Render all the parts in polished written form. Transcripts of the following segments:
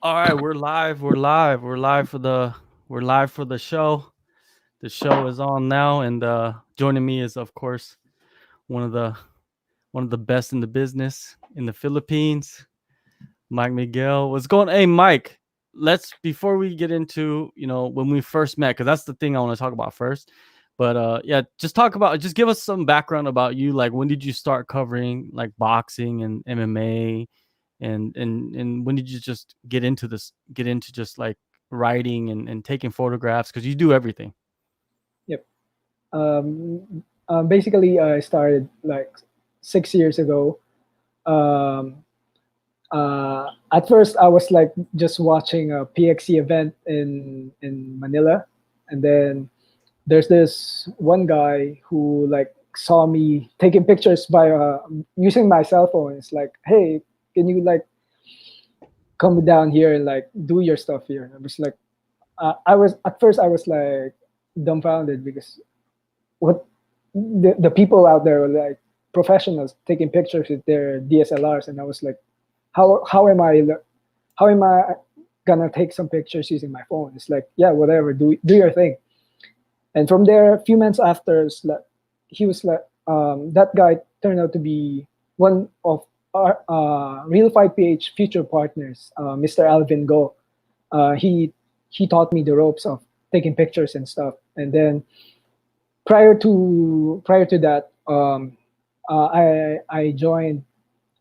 All right, we're live. We're live. We're live for the show. The show is on now, and joining me is, of course, one of the one of the best in the business in the Philippines, Mike Miguel. What's going? Hey, Mike. Let's before we get into when we first met, because that's the thing I want to talk about first. But yeah, just give us some background about you. Like, when did you start covering like boxing and MMA, and when did you just get into just like writing and taking photographs, because you do everything. Yep. Basically, I started like 6 years ago. Um, at first, I was like just watching a PXC event in Manila, and then there's this one guy who like saw me taking pictures by using my cell phone. It's like, hey, can you like come down here and like do your stuff here? I was like, I was at first I was like dumbfounded because what the people out there were like professionals taking pictures with their DSLRs, and I was like, how am I gonna take some pictures using my phone? It's like, yeah, whatever, do your thing. And from there, a few months after, it's like, he was like, that guy turned out to be one of our Real Fight PH future partners, Mr. Alvin Go. He taught me the ropes of taking pictures and stuff. And then prior to that, I joined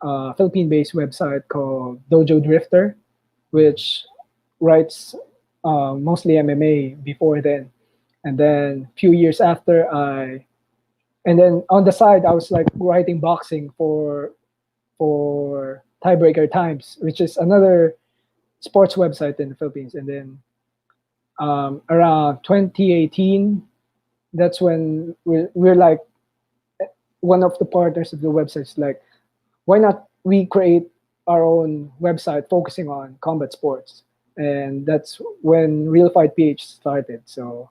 a Philippine-based website called Dojo Drifter, which writes mostly MMA before then. And then a few years after, and then on the side I was like writing boxing for Tiebreaker Times, which is another sports website in the Philippines. And then around 2018, that's when we're like, one of the partners of the websites like, why not we create our own website focusing on combat sports? And that's when Real Fight PH started. So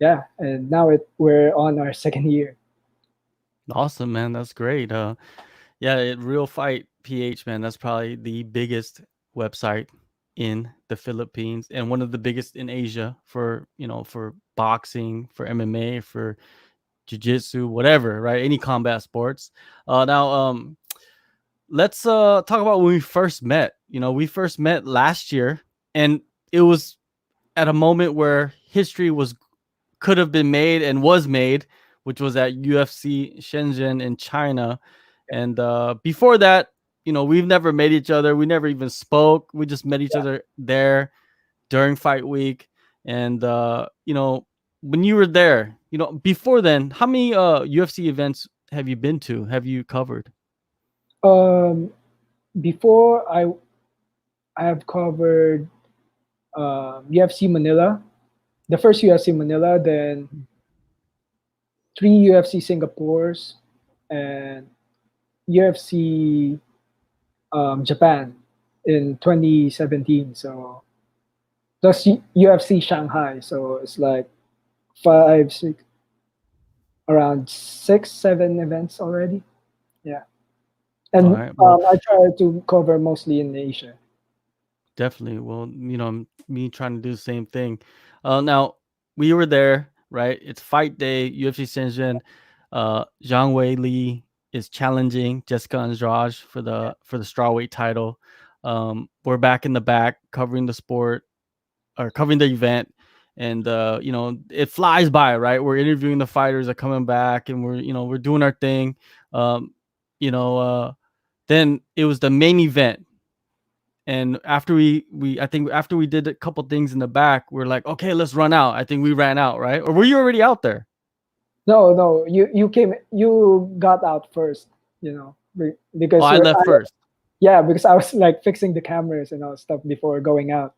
yeah, and now we're on our second year. Awesome, man. That's great. Yeah, Real Fight PH, man. That's probably the biggest website in the Philippines and one of the biggest in Asia for for boxing, for MMA, for jiu-jitsu, whatever, right? Any combat sports. Now, let's talk about when we first met. We first met last year, and it was at a moment where history was could have been made and was made, which was at UFC Shenzhen in China. And before that, we've never met each other. We never even spoke. We just met each Yeah. other there during fight week. And when you were there, before then, how many UFC events have you been to? Have you covered? Um, Before I have covered UFC Manila, the first UFC Manila, then three UFC Singapores, and UFC Japan in 2017. So plus UFC Shanghai. So it's like five, six, around 6, 7 events already. Yeah, All and right. Well, I try to cover mostly in Asia. definitely. Well, me trying to do the same thing. Now we were there, right? It's fight day, UFC Shenzhen. Zhang Wei Li is challenging Jessica Andrade for the strawweight title. We're back in the back covering the sport or covering the event, and it flies by, right? We're interviewing the fighters that are coming back, and we're doing our thing. Um, you know, then it was the main event, and after we I think after we did a couple things in the back, we're like, okay, let's run out. I think we ran out, right? Or were you already out there? No, no, you got out first. You know, Oh, because I left first. yeah, because I was like fixing the cameras and all stuff before going out.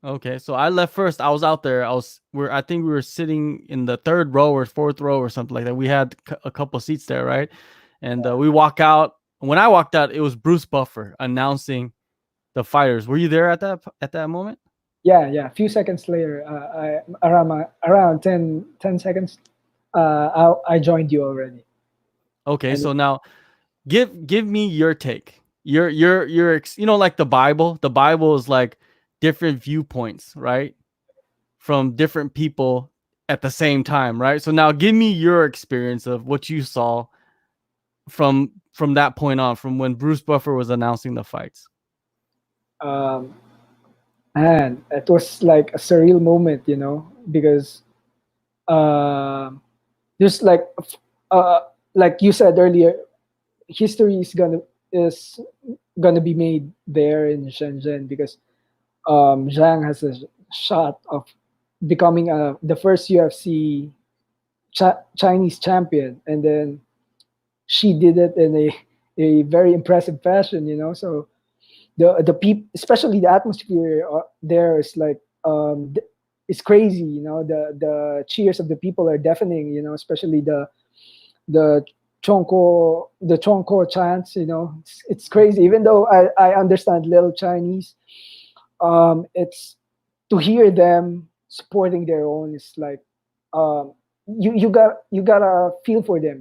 Okay, so I left first. I was out there. I think we were sitting in the third row or fourth row or something like that. We had a couple seats there, right? And we walk out. When I walked out, it was Bruce Buffer announcing the fighters. Were you there at that moment? Yeah, yeah. A few seconds later, around 10 seconds, I joined you already. Okay, And so now give me your take. You know, like the Bible. The Bible is like different viewpoints, right? From different people at the same time, right? So now give me your experience of what you saw from that point on, from when Bruce Buffer was announcing the fights. Um, and it was like a surreal moment, because um there's like you said earlier, history is gonna be made there in Shenzhen because Zhang has a shot of becoming the first UFC Chinese champion, and then she did it in a very impressive fashion, So the people, especially the atmosphere there is like it's crazy, The cheers of the people are deafening, Especially the Chongko chants, It's crazy. Even though I understand little Chinese, it's to hear them supporting their own is like um, you gotta feel for them,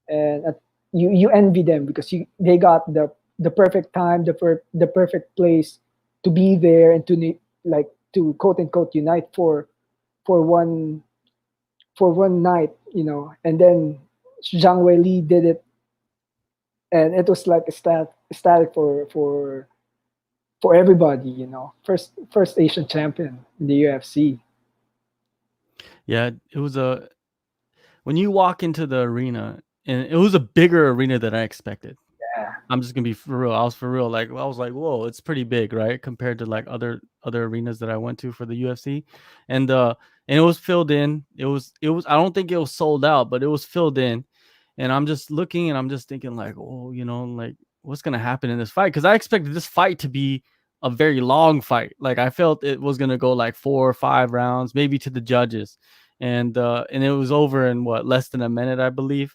and you envy them because they got the perfect time, the perfect place to be there and like to quote unquote unite for one for one night, and then Zhang Weili did it, and it was like ecstatic for everybody, First Asian champion in the UFC. Yeah, it was a when you walk into the arena, and it was a bigger arena than I expected. Yeah, I'm just gonna be for real. I was for real. Like I was like, whoa, it's pretty big, right? Compared to like other arenas that I went to for the UFC, and it was filled in. It was. I don't think it was sold out, but it was filled in. And I'm just looking, and I'm just thinking like, oh, like what's gonna happen in this fight? Because I expected this fight to be a very long fight. Like I felt it was gonna go like 4 or 5 rounds, maybe to the judges, and it was over in what, less than a minute, I believe.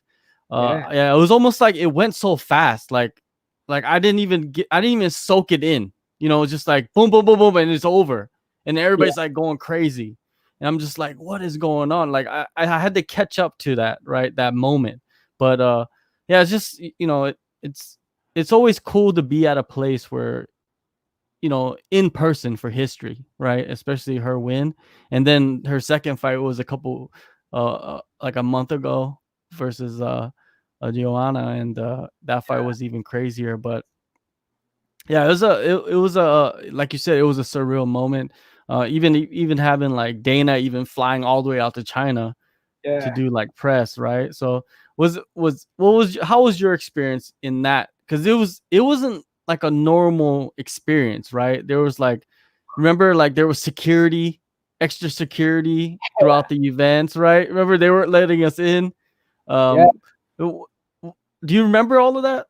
yeah, Yeah, it was almost like it went so fast. Like I didn't even soak it in. It's just like boom, boom, boom, boom, and it's over, and yeah, everybody's like going crazy, and I'm just like, what is going on? Like I had to catch up to that, right, that moment. But yeah, it's just it's always cool to be at a place where in person for history, right? Especially her win, and then her second fight was a couple, like a month ago versus Joanna, and that fight was even crazier. But yeah, it was a like you said, it was a surreal moment. Even having like Dana even flying all the way out to China to yeah. do like press, right? So how was your experience in that? Because it wasn't like a normal experience, right? There was like, remember, like there was security, extra security throughout the events, right? Remember they weren't letting us in. Yeah. um w- do you remember all of that?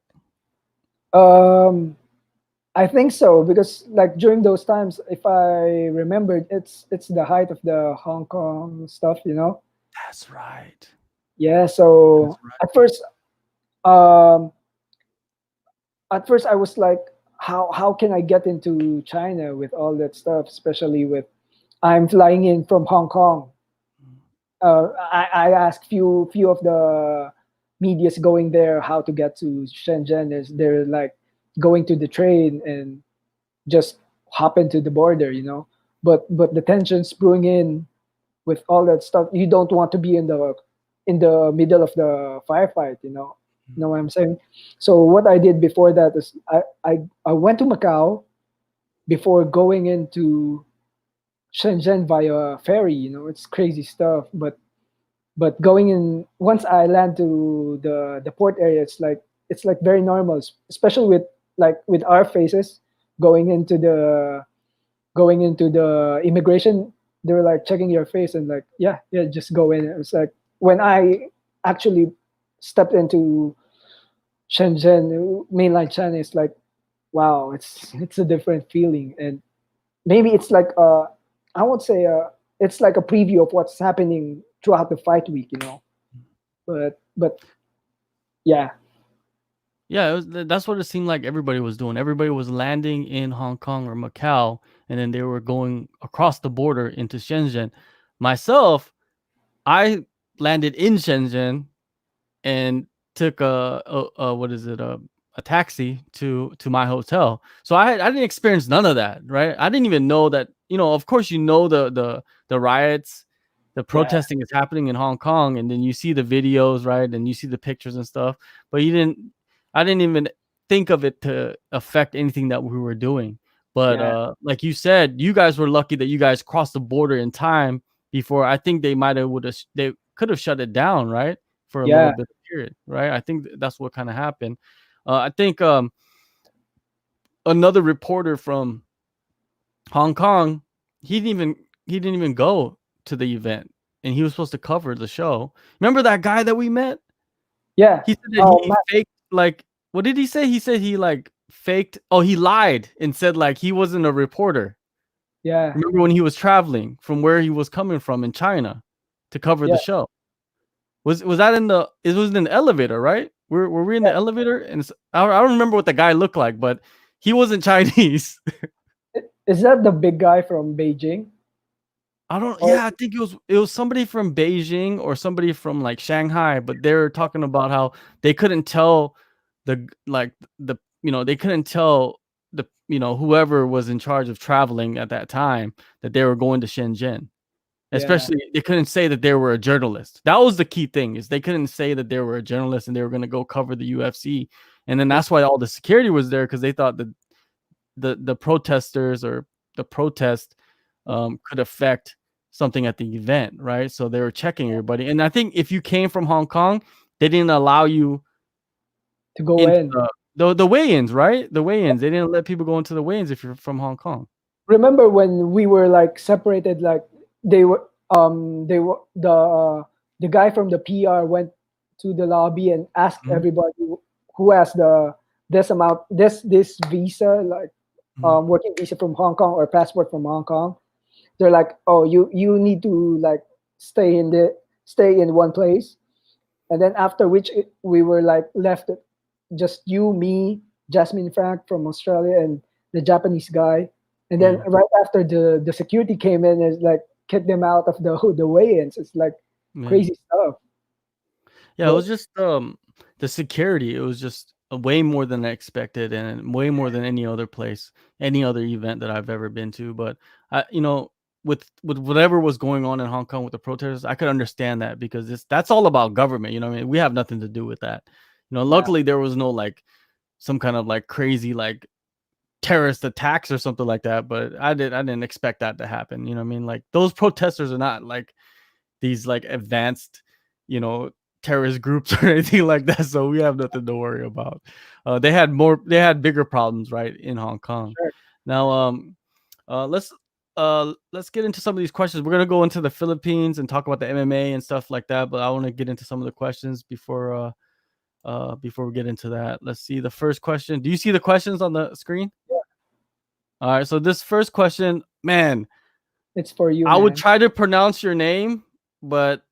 Um, I think so because like during those times, if I remembered, it's the height of the Hong Kong stuff, That's right. Yeah. That's So right. um, at first I was like, how can I get into China with all that stuff, especially with I'm flying in from Hong Kong. I asked few of the media's going there how to get to Shenzhen. They're like going to the train and just hop into the border, But the tensions brewing in with all that stuff. You don't want to be in the middle of the firefight, You know what I'm saying? So what I did before that is I went to Macau before going into Shenzhen via ferry. It's crazy stuff, but going in once I land to the port area, it's like very normal, especially with our faces going into the going into the immigration. They were like checking your face and like, yeah, yeah, just go in. It was like when I actually stepped into Shenzhen, mainland China, it's like, wow, it's a different feeling, and maybe it's like I won't say it's like a preview of what's happening throughout the fight week, but yeah, Yeah, that's what it seemed like everybody was doing. Everybody was landing in Hong Kong or Macau, and then they were going across the border into Shenzhen. Myself, I landed in Shenzhen, and took a what is it, a taxi to my hotel. So I didn't experience none of that, right? I didn't even know that, of course, the riots, the Yeah, protesting is happening in Hong Kong, and then you see the videos, right? And you see the pictures and stuff, but I didn't even think of it to affect anything that we were doing. But yeah, like you said, you guys were lucky that you guys crossed the border in time before. I think they could have shut it down, right? For a little yeah, bit of period, right? I think that's what kind of happened. I think another reporter from Hong Kong, he didn't even he didn't even go to the event, and he was supposed to cover the show. Remember that guy that we met? yeah. He said that Oh, he faked, like, what did he say? He said he like faked. Oh, he lied and said like he wasn't a reporter. yeah, Remember when he was traveling from where he was coming from in China to cover yeah, the show? Was that in the? It was in the elevator, right? Were we in the yeah. elevator? And I don't remember what the guy looked like, but he wasn't Chinese. Is that the big guy from Beijing? I don't. Or Yeah, I think it was somebody from Beijing or somebody from like Shanghai, but they were talking about how they couldn't tell they couldn't tell whoever was in charge of traveling at that time that they were going to Shenzhen. yeah, Especially, they couldn't say that they were a journalist. That was the key thing, is they couldn't say that they were a journalist and they were going to go cover the UFC. And then yeah, that's why all the security was there, because they thought that the protesters or the protest could affect something at the event, right? So they were checking everybody. And I think if you came from Hong Kong, they didn't allow you to go into in. the weigh-ins, right? The weigh-ins. They didn't let people go into the weigh-ins if you're from Hong Kong. Remember when we were like separated? Like the guy from the PR went to the lobby and asked Mhm, everybody who has this amount this visa, like mhm, working visa from Hong Kong or passport from Hong Kong. They're like, oh, you need to like stay in one place. And then after which we were like left just you, me, Jasmine Frank from Australia, and the Japanese guy. And then yeah. right after the security came in and like kicked them out of the weigh-ins. It's like Yeah. crazy stuff. Yeah, it But was just the security. It was just way more than I expected, and way more than any other place, any other event that I've ever been to. But with whatever was going on in Hong Kong with the protesters, I could understand that, because that's all about government. You know what I mean? We have nothing to do with that. yeah, Luckily there was no like some kind of like crazy like terrorist attacks or something like that. But I didn't expect that to happen. You know what I mean? Like, those protesters are not like these like advanced, you know, terrorist groups or anything like that. So we have nothing to worry about. They had bigger problems, right, in Hong Kong. sure. Now, let's get into some of these questions. We're gonna go into the Philippines and talk about the MMA and stuff like that. But I want to get into some of the questions before we get into that. Let's see the first question. Do you see the questions on the screen? Yeah, All right. So this first question, man, it's for you, I would man. try to pronounce your name, but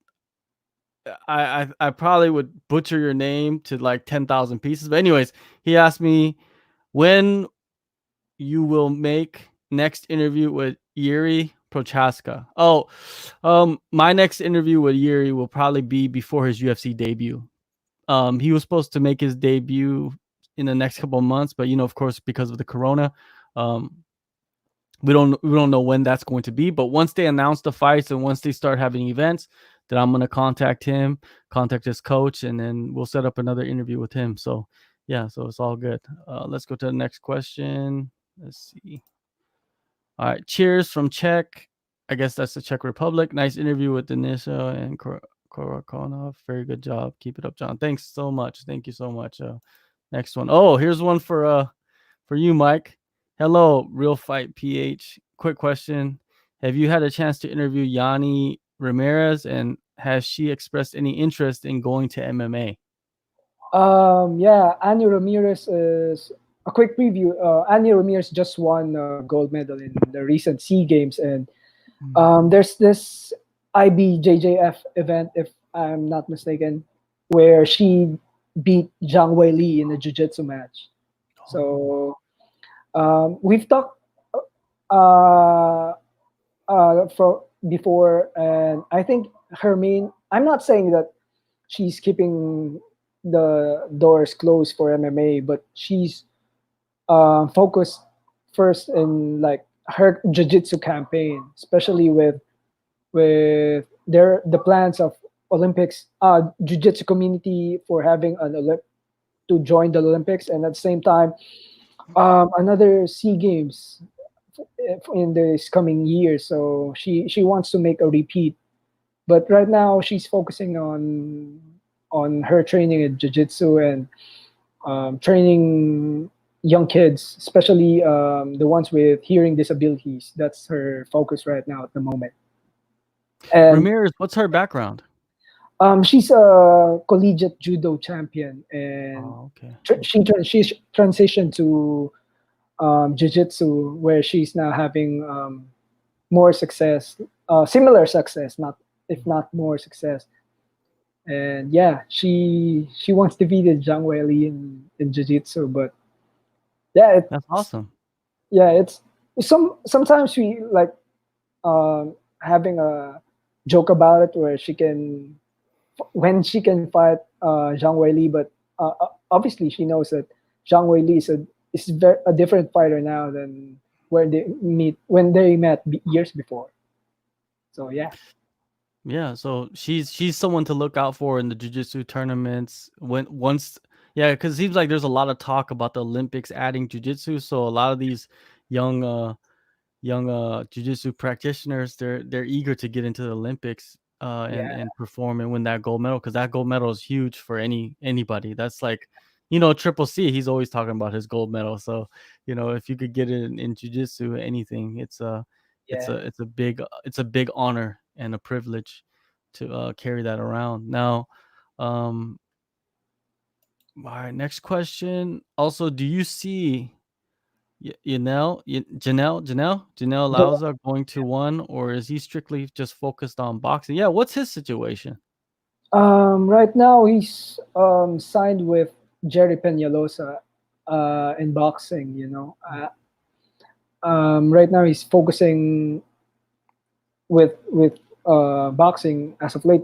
I probably would butcher your name to like 10,000 pieces. But anyways, he asked me when you will make next interview with Yuri Prochaska. Oh, my next interview with Yuri will probably be before his UFC debut. He was supposed to make his debut in the next couple of months, but of course, because of the corona, um, we don't know when that's going to be. But once they announce the fights and once they start having events, then I'm gonna contact him, contact his coach, and then we'll set up another interview with him. So yeah, so it's all good. Let's go to the next question. Let's see. All right, cheers from Czech. I guess that's the Czech Republic. Nice interview with Denisha and Korakonov. Very good job. Keep it up, John. Thanks so much. Thank you so much. Next one. Oh, here's one for you, Mike. Hello, Real Fight PH. Quick question. Have you had a chance to interview Yanni Ramirez, and has she expressed any interest in going to MMA? Yeah, Annie Ramirez is a quick preview. Annie Ramirez just won gold medal in the recent Sea Games, and Mm. there's this IBJJF event, if I'm not mistaken, where she beat Zhang Wei Li in a jiu-jitsu match. Oh. So we've talked uh, for before, and I think her main. I'm not saying that she's keeping. the doors closed for MMA, but she's focused first in like her jiu-jitsu campaign, especially with the plans of Olympics, jiu-jitsu community for having to join the Olympics, and at the same time, another Sea Games in this coming year. So she wants to make a repeat, but right now she's focusing on her training in jiu-jitsu and training young kids, especially the ones with hearing disabilities. That's her focus right now at the moment. And Ramirez, what's her background? she's a collegiate judo champion, and Oh, okay. she's transitioned to jiu-jitsu, where she's now having more success, similar success, not if not more success. And yeah, she wants to be the Zhang Weili in jiu-jitsu, but yeah, That's it's awesome. yeah, it's sometimes we like having a joke about it where she can when she can fight Zhang Weili, but obviously she knows that Zhang Weili is a different fighter now than where they meet when they met years before. So yeah, Yeah, so she's someone to look out for in the jiu-jitsu tournaments when once yeah, because it seems like there's a lot of talk about the Olympics adding jiu-jitsu, so a lot of these young jiu-jitsu practitioners, they're eager to get into the Olympics yeah, and perform and win that gold medal because that gold medal is huge for anybody. That's like, Triple C, he's always talking about his gold medal. So, if you could get it in jiu-jitsu, anything, it's yeah. it's a big honor and a privilege to carry that around. Now, um, all right, next question. Also, do you see Janelle Lauza going to one, or is he strictly just focused on boxing? Yeah, what's his situation? Right now he's signed with Jerry Peñalosa in boxing. Right now he's focusing with boxing as of late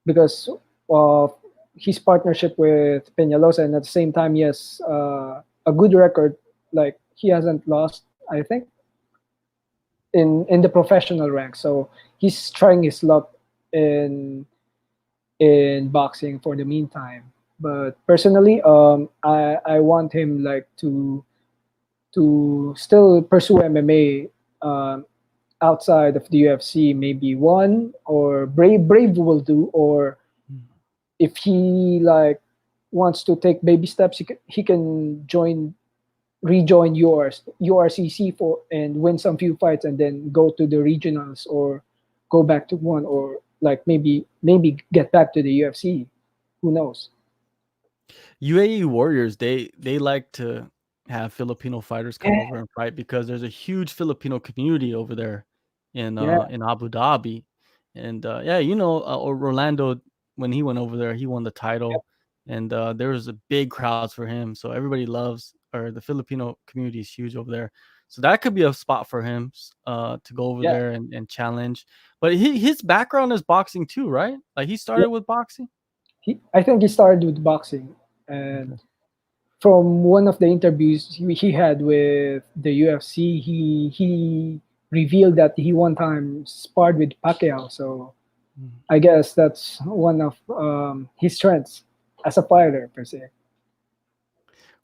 because of his partnership with Peñalosa, and at the same time he has a good record. Like he hasn't lost, I think, in the professional rank. So he's trying his luck in in boxing for the meantime. But personally, I want him like to still pursue MMA outside of the UFC. Maybe one or Brave will do, or Mm. if he like wants to take baby steps, he can rejoin URCC for and win some few fights and then go to the regionals or go back to one or like maybe get back to the UFC. Who knows? UAE Warriors, they like to have Filipino fighters come Yeah, over and fight because there's a huge Filipino community over there yeah, in Abu Dhabi, and yeah, Orlando when he went over there, he won the yep, title, and there was a big crowds for him, so everybody loves or the Filipino community is huge over there, so that could be a spot for him to go over yeah. there and challenge. But his background is boxing too, right? Like he Yeah. started with boxing. I think he started with boxing, and Okay. from one of the interviews he had with the UFC, he revealed that he one time sparred with Pacquiao. So Mm. I guess that's one of his strengths as a fighter per se.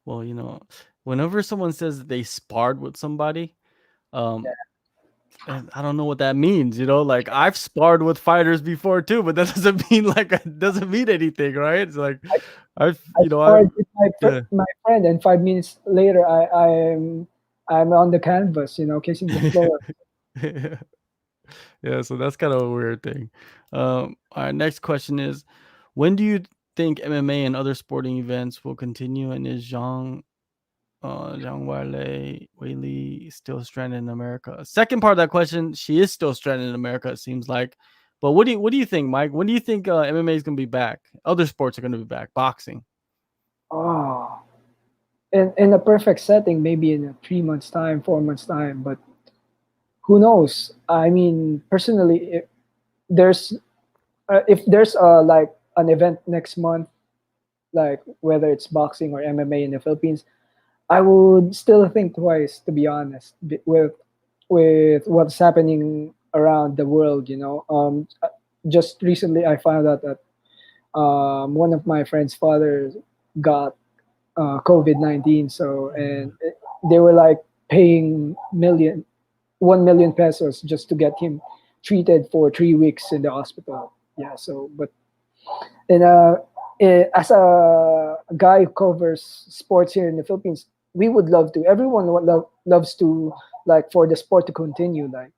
Well, whenever someone says that they sparred with somebody, um, and I don't know what that means, like I've sparred with fighters before too, but that doesn't mean like it doesn't mean anything, right? It's like I've, I I've sparred with yeah. my friend, and 5 minutes later, I'm on the canvas, kissing the floor. Yeah, so that's kind of a weird thing. Our next question is, when do you think MMA and other sporting events will continue, and is Zhang Weili still stranded in America? Second part of that question, she is still stranded in America, it seems like. But what do you think, Mike? When do you think MMA is gonna be back? Other sports are gonna be back. Boxing. Oh, in a perfect setting, maybe in a 3 months time, 4 months time, but who knows? I mean, personally, there's if there's like an event next month, like whether it's boxing or MMA in the Philippines, I would still think twice, to be honest, with what's happening around the world. Just recently I found out that one of my friend's fathers got COVID-19. So, and they were like paying 1 million pesos just to get him treated for 3 weeks in the hospital. Yeah. So, but and as a guy who covers sports here in the Philippines, we would love to. Everyone loves to, like, for the sport to continue. Like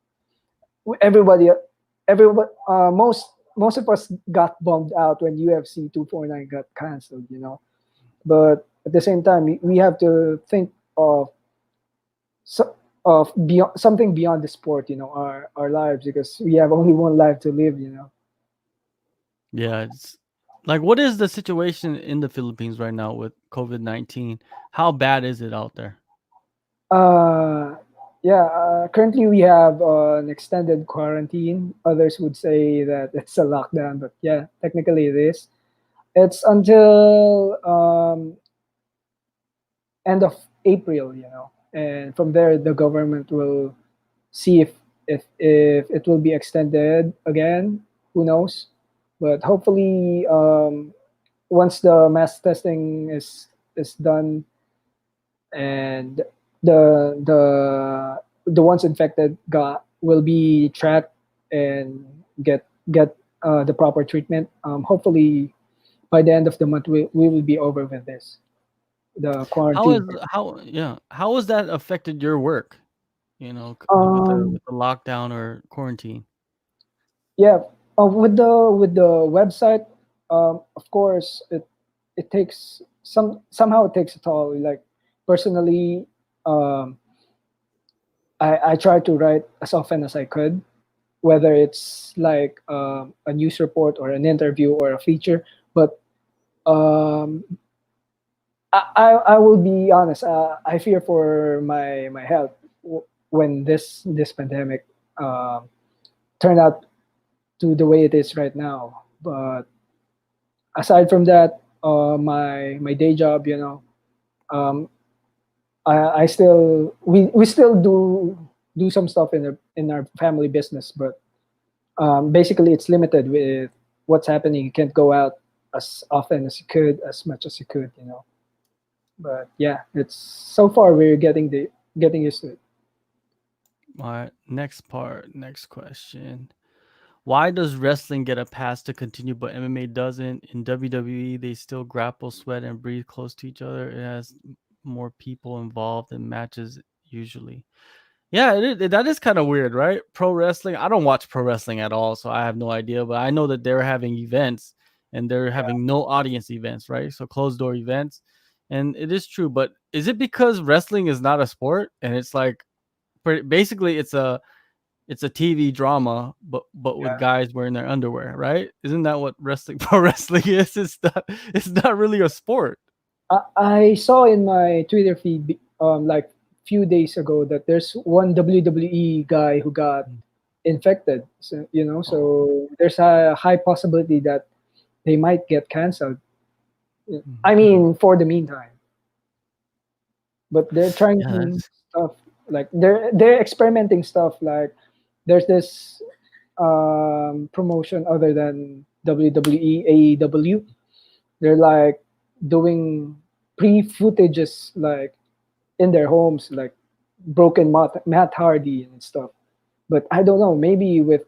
everybody, everyone, most of us got bummed out when UFC 249 got canceled. But at the same time, we have to think of so, of beyond something beyond the sport. Our lives, because we have only one life to live. Yeah, it's like, what is the situation in the Philippines right now with COVID-19? How bad is it out there? Uh, yeah. Currently, we have an extended quarantine. Others would say that it's a lockdown, but yeah, technically it is. It's until end of April. And from there, the government will see if it will be extended again. Who knows? But hopefully, once the mass testing is done, and the ones infected got will be tracked and get the proper treatment. Hopefully, by the end of the month, we will be over with this, the How is quarantine. how yeah, how has that affected your work, with the Um, lockdown or quarantine? yeah, with the website, of course, it takes somehow it takes a toll. Like personally, um, I try to write as often as I could, whether it's like a news report or an interview or a feature. But um, I will be honest. I fear for my health when this pandemic um turned out to the way it is right now. But aside from that, my day job, um, I still we still do some stuff in our family business, but basically it's limited with what's happening. You can't go out as often as you could, as much as you could. But yeah, it's so far we're getting used to it. All right, next question. Why does wrestling get a pass to continue, but MMA doesn't? In WWE, they still grapple, sweat, and breathe close to each other. It has more people involved in matches usually. Yeah, that is kind of weird, right? Pro wrestling. I don't watch pro wrestling at all, so I have no idea. But I know that they're having events and they're having no audience events, right? So closed door events, and it is true. But is it because wrestling is not a sport and it's like basically it's a TV drama, but with guys wearing their underwear, right? Isn't that what wrestling pro wrestling is? It's not really a sport. I saw in my Twitter feed like few days ago that there's one WWE guy who got infected. Oh, So there's a high possibility that they might get canceled. mhm. I mean, for the meantime, but they're trying Yeah, that's stuff, like they're experimenting stuff. Like there's this promotion other than WWE AEW. They're like doing pre-footages like in their homes, like broken Matt Hardy and stuff. But I don't know, maybe with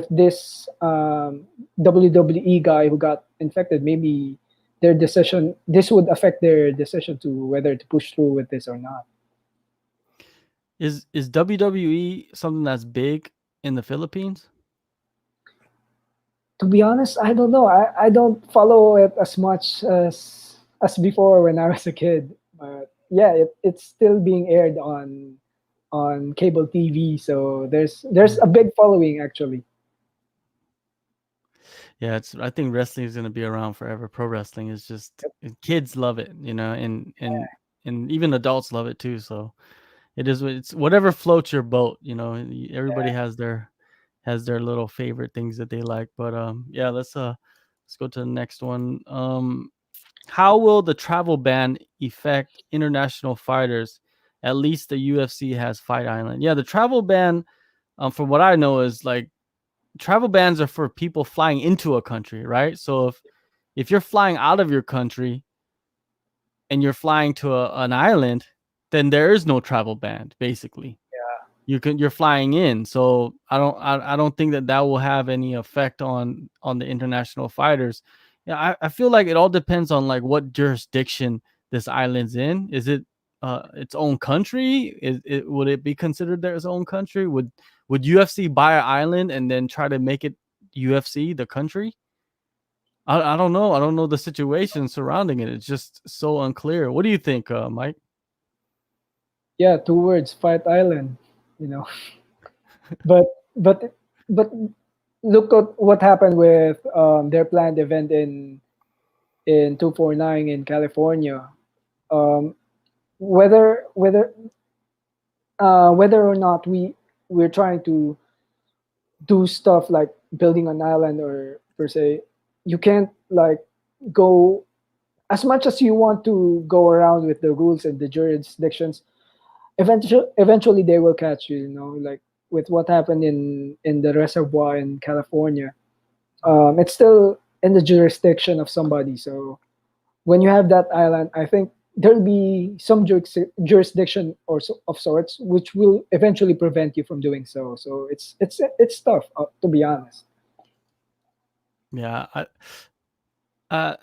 this WWE guy who got infected, maybe this would affect their decision to whether to push through with this or not. is WWE something that's big in the Philippines? To be honest, I don't know. I don't follow it as much as before when I was a kid. But yeah, it's still being aired on cable TV. So there's a big following actually. Yeah, it's. I think wrestling is gonna be around forever. Pro wrestling is just kids love it, and even adults love it too. So it's whatever floats your boat. Everybody has their little favorite things that they like. But yeah, let's go to the next one. how will the travel ban affect international fighters? At least the UFC has Fight Island. Yeah, the travel ban, from what I know, is like travel bans are for people flying into a country, right? So if you're flying out of your country and you're flying to an island, then there is no travel ban, basically. You're flying in, so I don't think that that will have any effect on the international fighters. Yeah, I feel like it all depends on like what jurisdiction this island's in. Is it its own country? Would it be considered their own country? Would UFC buy an island and then try to make it UFC the country? I don't know. I don't know the situation surrounding it. It's just so unclear. What do you think, Mike? Yeah, two words, Fight Island. You know, but but but look at what happened with their planned event in 249 in California. Um, whether or not we're trying to do stuff like building an island or per se, you can't like go as much as you want to go around with the rules and the jurisdictions. Eventually they will catch you. You know, like with what happened in the reservoir in California. It's still in the jurisdiction of somebody. So when you have that island, I think there'll be some jurisdiction of sorts which will eventually prevent you from doing so. So it's tough, to be honest. Yeah, uh, I-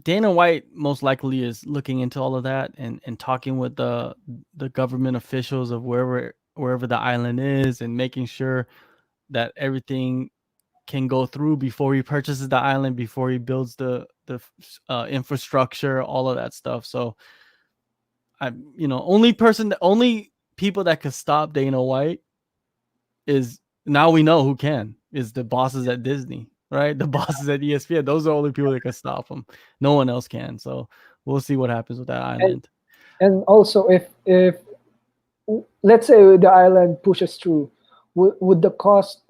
Dana White most likely is looking into all of that and talking with the government officials of wherever the island is and making sure that everything can go through before he purchases the island, before he builds the infrastructure, all of that stuff. So I, only people that could stop Dana White is, now we know who can, is the bosses at Disney, right? The bosses at ESPN. Those are the only people that can stop him. No one else can. So we'll see what happens with that and island. and also if let's say the island pushes through, would the cost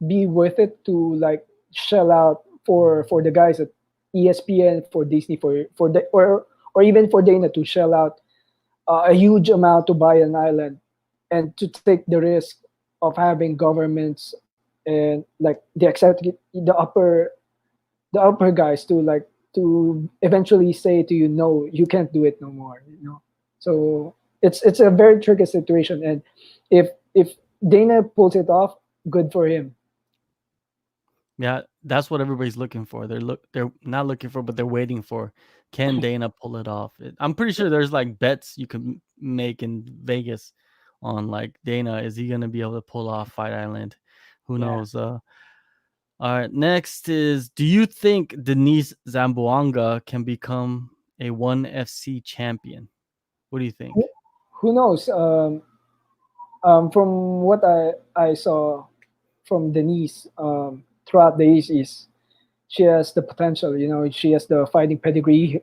be worth it to like shell out for the guys at ESPN, for Disney, for the or even for Dana to shell out a huge amount to buy an island and to take the risk of having governments and like the upper guys to like to eventually say to you, no, you can't do it no more, you know. So it's a very tricky situation, and if Dana pulls it off, good for him. Yeah, that's what everybody's looking for. They're not looking for, but they're waiting for. Can Dana pull it off? I'm pretty sure there's like bets you can make in Vegas on like Dana. Is he gonna be able to pull off Fight Island? Who Yeah. knows? All right. Next is, do you think Denise Zamboanga can become a ONE FC champion? What do you think? Who knows? From what I saw from Denise throughout the years, is she has the potential. You know, she has the fighting pedigree.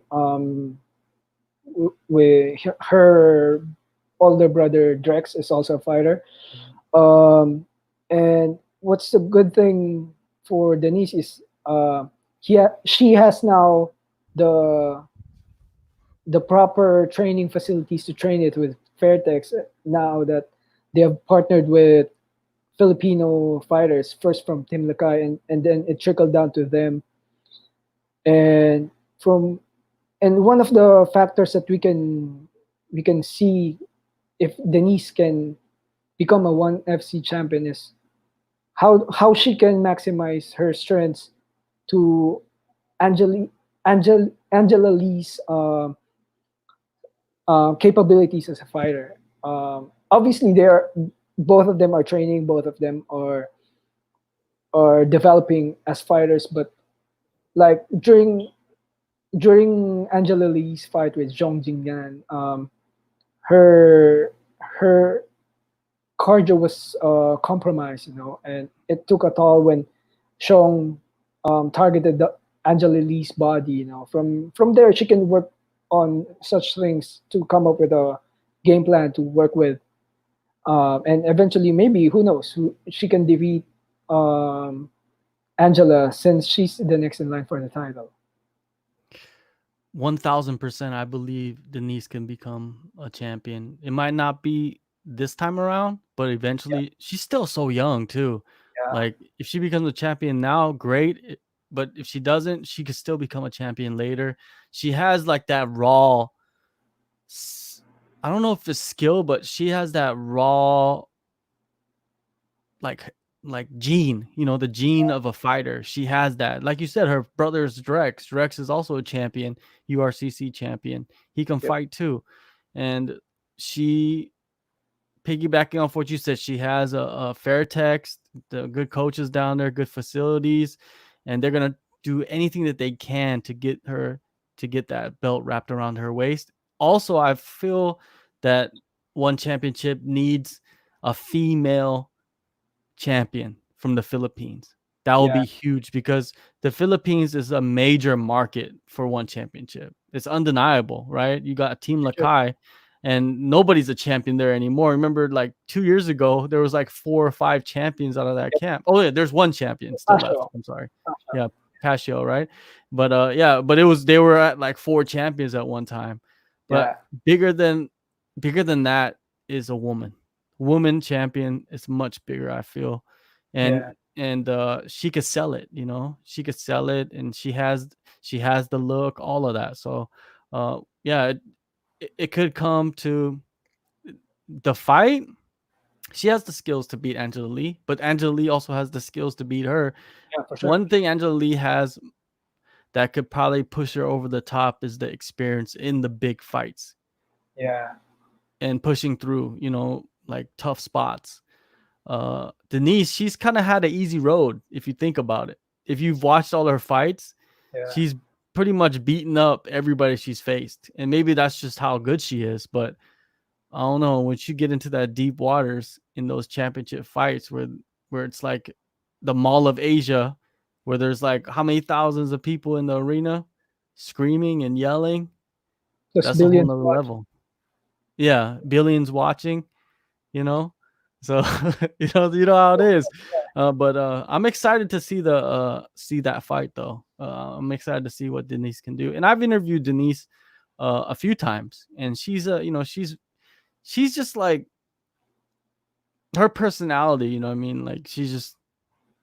With her older brother Drex is also a fighter. Um, and what's the good thing for Denise is she has now the the proper training facilities to train it with Fairtex, now that they have partnered with Filipino fighters, first from Team Lakay, and then it trickled down to them. And from and one of the factors that we can see if Denise can become a ONE FC champion is how she can maximize her strengths to Angela Lee's capabilities as a fighter. Obviously, both of them are training, both of them are developing as fighters. But like during Angela Lee's fight with Zhong Jingyan, her her cardio was compromised, you know, and it took a toll when Zhong targeted Angela Lee's body. You know, from there she can work on such things to come up with a game plan to work with, and eventually maybe who knows who she can defeat Angela, since she's the next in line for the title. 1000%, I believe Denise can become a champion. It might not be this time around, but Yeah, eventually she's still so young too. yeah, Like if she becomes a champion now, great. But if she doesn't, she could still become a champion later. She has like that raw I don't know if it's skill, but she has that raw like gene, the gene of a fighter. She has that. Like you said, her brother's Drex. Drex is also a champion, URCC champion. He can yep. fight too. And she piggybacking off what you said, she has a fair text, the good coaches down there, good facilities, and they're gonna do anything that they can to get her to get that belt wrapped around her waist. Also, I feel that one championship needs a female champion from the Philippines. That will Yeah, be huge because the Philippines is a major market for one championship. It's undeniable, right? You got Team sure. Lakai, and nobody's a champion there anymore. Remember, like 2 years ago, there was like 4 or 5 champions out of that Yep. camp. Oh yeah, there's one champion still left. Pasho, I'm sorry. Pasho. Yeah, Casio, right? But yeah, but they were at like 4 champions at one time. But Yeah, bigger than bigger than that is a woman champion is much bigger, I feel. yeah. And she could sell it, she could sell it, and she has the look, all of that. So yeah, it could come to the fight. She has the skills to beat Angela Lee, but Angela Lee also has the skills to beat her. Yeah, for sure. One thing Angela Lee has that could probably push her over the top is the experience in the big fights Yeah. and pushing through, like tough spots. Denise, she's kind of had an easy road if you think about it. If you've watched all her fights, Yeah. she's pretty much beaten up everybody she's faced. And maybe that's just how good she is, but I don't know, when you get into that deep waters in those championship fights where it's like the Mall of Asia, where there's like how many thousands of people in the arena screaming and yelling, Plus that's a whole billions nother watching. level. Yeah, billions watching, you know. So you know how it is. But I'm excited to see that fight though. I'm excited to see what Denise can do. And I've interviewed Denise a few times, and she's just like her personality. You know what I mean? Like she's just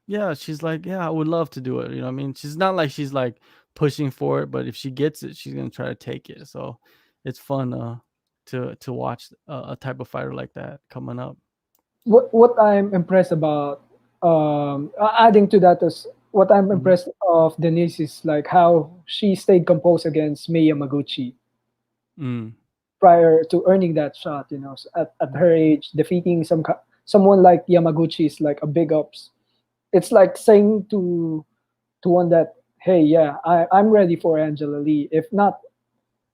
yeah, she's like yeah, I would love to do it. You know what I mean? She's not like she's like pushing for it, but if she gets it, she's gonna try to take it. So it's fun to watch a type of fighter like that coming up. What I'm impressed about, adding to that is what I'm Mhm. impressed of Denise is like how she stayed composed against Mei Yamaguchi Mm. prior to earning that shot. At her age, defeating someone like Yamaguchi is like a big ups. It's like saying to one that, hey, yeah, I'm ready for Angela Lee. If not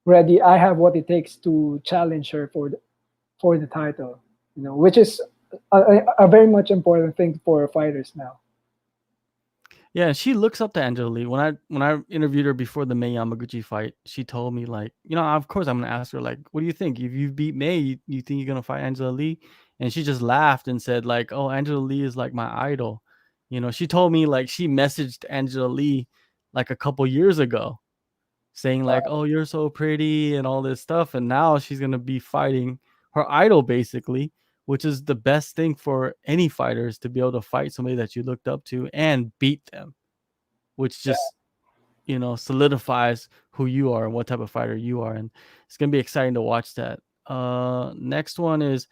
ready, I have what it takes to challenge her for the title. Which is a very much important thing for fighters now. Yeah, she looks up to Angela Lee. When I interviewed her before the May Yamaguchi fight, she told me like, of course I'm gonna ask her like, what do you think? If you beat May, you think you're gonna fight Angela Lee? And she just laughed and said like, oh, Angela Lee is like my idol. She told me like she messaged Angela Lee like a couple years ago saying like, Uh, oh, you're so pretty and all this stuff, and now she's gonna be fighting her idol basically, which is the best thing for any fighters to be able to fight somebody that you looked up to and beat them, which just solidifies who you are and what type of fighter you are. And it's going to be exciting to watch that. Next one is,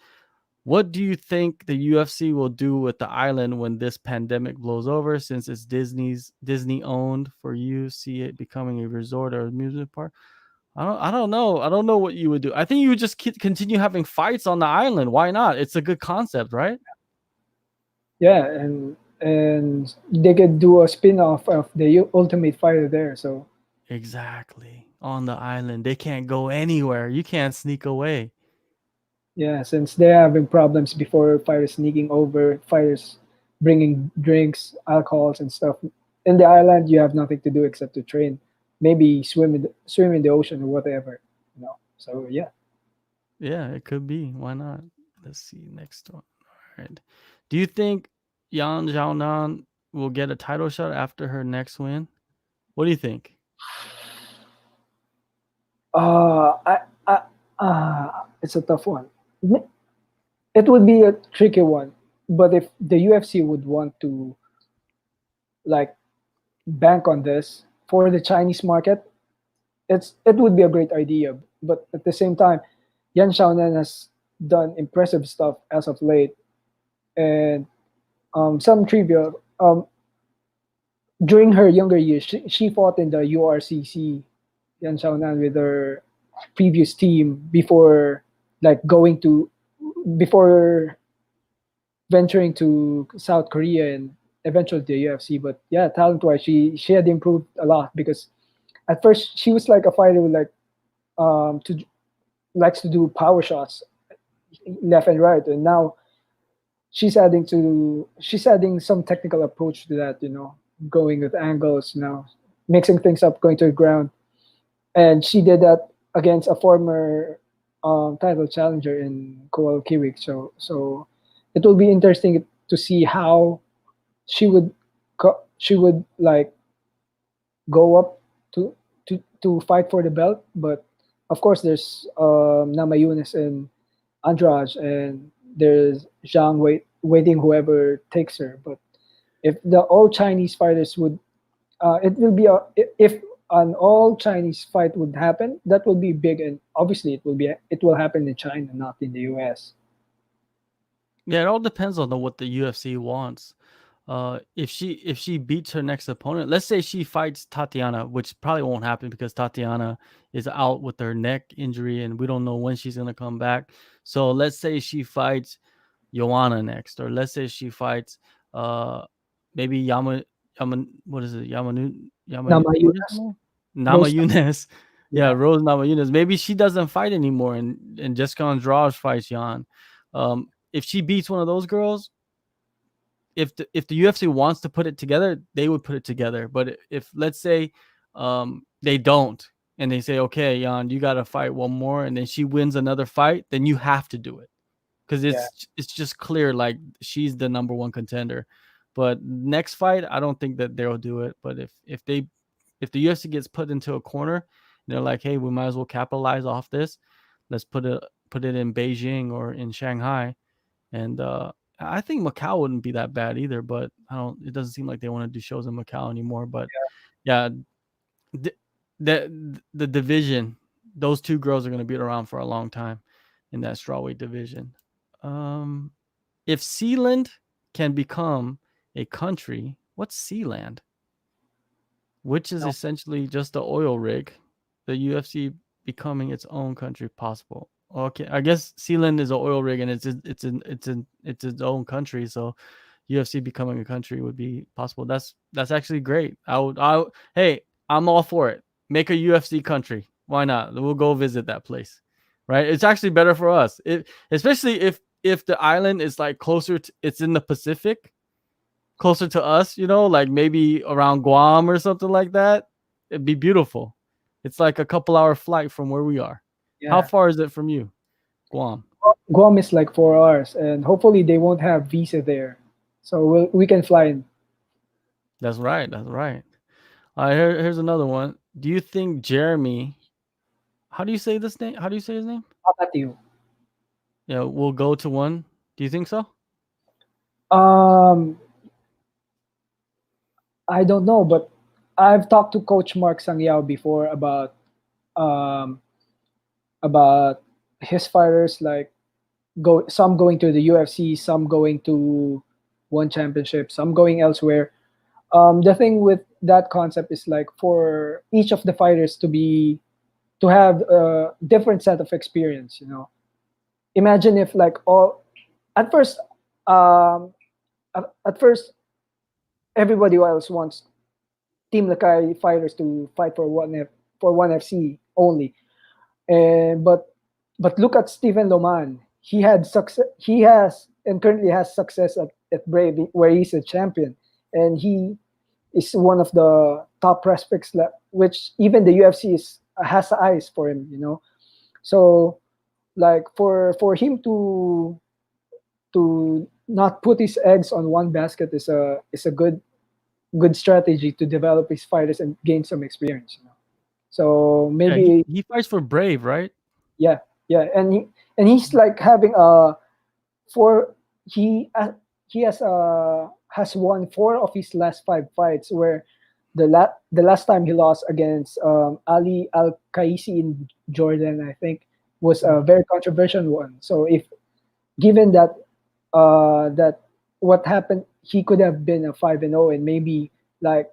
what do you think the UFC will do with the island when this pandemic blows over, since it's Disney owned? For you, see it becoming a resort or amusement park? I don't know. I don't know what you would do. I think you would just continue having fights on the island. Why not? It's a good concept, right? yeah, and they could do a spin-off of the Ultimate Fighter there. So Exactly. On the island, they can't go anywhere. You can't sneak away. yeah, since they're having problems before fighters sneaking over, fighters bringing drinks, alcohols, and stuff in the island, you have nothing to do except to train, maybe swim in the ocean or whatever. So yeah. Yeah, it could be. Why not? Let's see next one. All right. Do you think Yan Xiaonan will get a title shot after her next win? What do you think? I, I, it's a tough one. It would be a tricky one, but if the UFC would want to like bank on this for the Chinese market, it would be a great idea. But at the same time, Yan Xiaonan has done impressive stuff as of late, and some trivia. During her younger years, she fought in the URCC, Yan Xiaonan, with her previous team before like going to before venturing to South Korea and eventually the UFC. But yeah, talent wise, she had improved a lot because at first she was like a fighter who to likes to do power shots left and right, and now she's adding some technical approach to that. Going with angles, mixing things up, going to the ground, and she did that against a former title challenger in Kowal Kiwik. So it will be interesting to see how she would she would like go up to fight for the belt. But of course, there's Namayunas and Andrade, and there's Zhang waiting whoever takes her. But if the all Chinese fighters would, it will be if an all Chinese fight would happen, that will be big, and obviously it will happen in China, not in the U.S. Yeah, it all depends on what the UFC wants. If she beats her next opponent, let's say she fights Tatiana, which probably won't happen because Tatiana is out with her neck injury and we don't know when she's gonna come back. So let's say she fights Joanna next, or let's say she fights uh maybe what is it, what is her Namayunas, name? Nama Rose, Yunus. Yeah, yeah, Rose Nama Yunus. Maybe she doesn't fight anymore and Jessica Andrade fights Jan. If she beats one of those girls, if the UFC wants to put it together, they would put it together. But if let's say they don't, and they say, okay, Jan, you got to fight one more, and then she wins another fight, then you have to do it because yeah, it's just clear like she's the number one contender. But next fight, I don't think that they'll do it. But if the UFC gets put into a corner, they're like, hey, we might as well capitalize off this. Let's put it in Beijing or in Shanghai, and I think Macau wouldn't be that bad either. But I don't. It doesn't seem like they want to do shows in Macau anymore. But yeah, the the division, those two girls are going to be around for a long time in that strawweight division. Um, if Sealand can become a country, what's Sealand? Which is no, essentially just the oil rig, the UFC becoming its own country possible. Okay, I guess Sealand is an oil rig and it's its own country, so UFC becoming a country would be possible. That's actually great. Hey, I'm all for it. Make a UFC country. Why not? We'll go visit that place. Right? It's actually better for us. Especially if the island is like closer to, it's in the Pacific, closer to us, like maybe around Guam or something like that. It'd be beautiful. It's like a couple hour flight from where we are. How yeah. far is it from you? Guam. Guam is like 4 hours, and hopefully they won't have visa there, so we can fly in. That's right. That's right. Here's another one. Do you think Jeremy, how do you say this name? How do you say his name? How about you? Yeah, we'll go to one. Do you think so? Um, I don't know, but I've talked to Coach Mark Sangyao before um, about his fighters, like some going to the UFC, some going to one championship, some going elsewhere. The thing with that concept is like for each of the fighters to have a different set of experience. Imagine if like all at first, um, at first everybody else wants Team Lakay fighters to fight for one FC only. And but look at Stephen Loman. He had success. He has and currently has success at Brave, where he's a champion, and he is one of the top prospects. Which even the UFC has eyes for him. So like for him to not put his eggs on one basket is a good strategy to develop his fighters and gain some experience. So Yeah, he maybe he fights for Brave, right? yeah, yeah, and he's like having a four. He he has won four of his last five fights. Where the last time he lost against Ali Al Qaisi in Jordan, I think, was a Mhm. very controversial one. So if given that that what happened, he could have been a 5-0 and maybe like